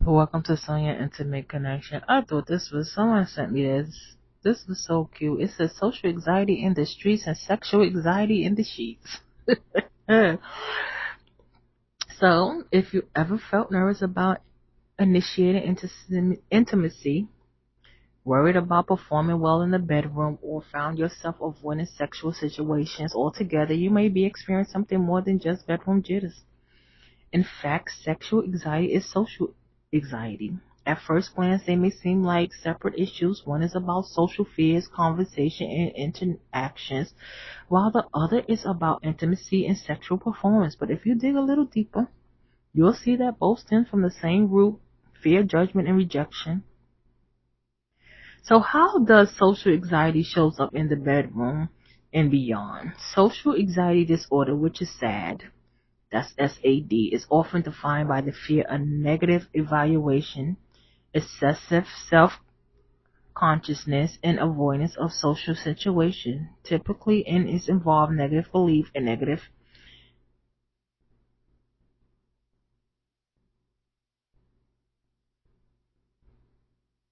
Welcome to Sonia Intimate Connection. I thought someone sent me this. This was so cute. It says social anxiety in the streets and sexual anxiety in the sheets. So, if you ever felt nervous about initiating intimacy, worried about performing well in the bedroom, or found yourself avoiding sexual situations altogether, you may be experiencing something more than just bedroom jitters. In fact, sexual anxiety is social anxiety. At first glance, they may seem like separate issues. One is about social fears, conversation, and interactions, while the other is about intimacy and sexual performance. But if you dig a little deeper, you'll see that both stem from the same root: fear, judgment, and rejection. So how does social anxiety shows up in the bedroom and beyond? Social anxiety disorder, which is SAD, that's SAD, is often defined by the fear of negative evaluation, excessive self-consciousness, and avoidance of social situations, typically and is involved negative belief and negative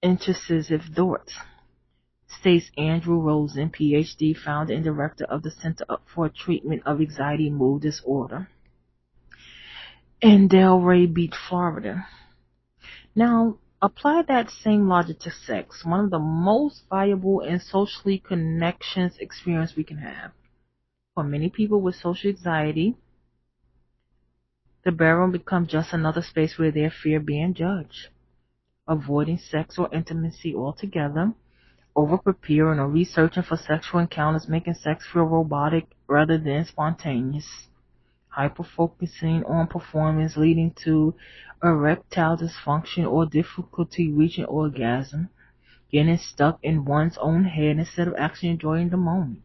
intrusive thoughts, states Andrew Rosen, PhD, founder and director of the Center for Treatment of Anxiety Mood Disorder in Delray Beach, Florida. Now, apply that same logic to sex, one of the most valuable and socially connections experience we can have. For many people with social anxiety, the bedroom becomes just another space where they fear being judged, avoiding sex or intimacy altogether, over-preparing or researching for sexual encounters, making sex feel robotic rather than spontaneous, hyper-focusing on performance leading to erectile dysfunction or difficulty reaching orgasm, getting stuck in one's own head instead of actually enjoying the moment.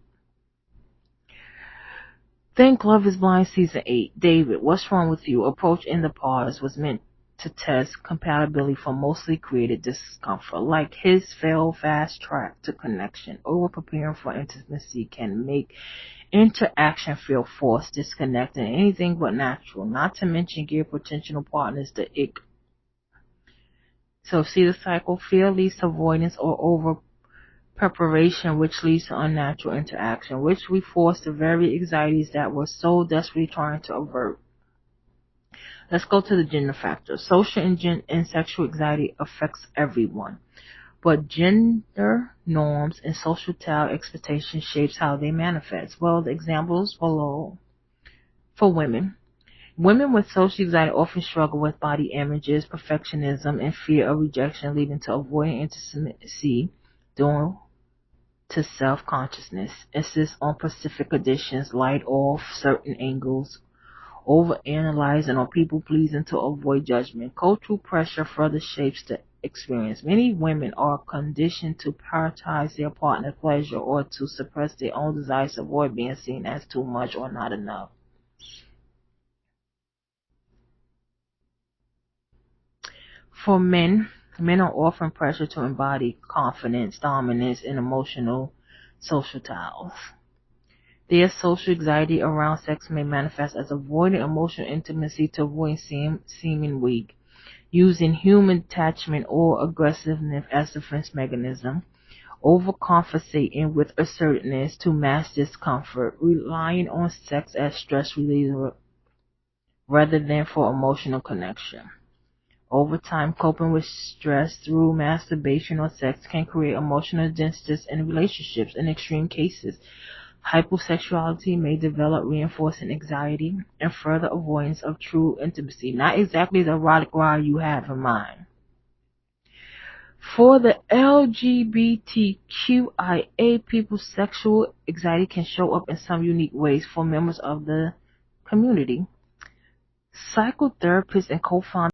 Think Love is Blind Season 8. David, what's wrong with you? Approach in the pause was meant to test compatibility for mostly created discomfort. Like his failed fast track to connection, over preparing for intimacy can make interaction feel forced, disconnected, and anything but natural, not to mention give potential partners the ick. So see the cycle: fear leads to avoidance or over preparation, which leads to unnatural interaction, which we force the very anxieties that we're so desperately trying to avert. Let's go to the gender factor. Social and sexual anxiety affects everyone, but gender norms and societal expectations shapes how they manifest. Well, the examples below. For women, women with social anxiety often struggle with body images, perfectionism, and fear of rejection, leading to avoiding intimacy due to self-consciousness. Insist on specific conditions, light off certain angles, over-analyzing or people-pleasing to avoid judgment. Cultural pressure further shapes the experience. Many women are conditioned to prioritize their partner's pleasure or to suppress their own desires to avoid being seen as too much or not enough. For men, men are often pressured to embody confidence, dominance, and emotional social tiles. Their social anxiety around sex may manifest as avoiding emotional intimacy to avoid seeming weak, using human attachment or aggressiveness as defense mechanism, overcompensating with assertiveness to mask discomfort, relying on sex as stress reliever rather than for emotional connection. Over time, coping with stress through masturbation or sex can create emotional distance in relationships. In extreme cases, hyposexuality may develop, reinforcing anxiety and further avoidance of true intimacy. Not exactly the erotic ride you have in mind. For the LGBTQIA people, sexual anxiety can show up in some unique ways for members of the community. Psychotherapist and co-founder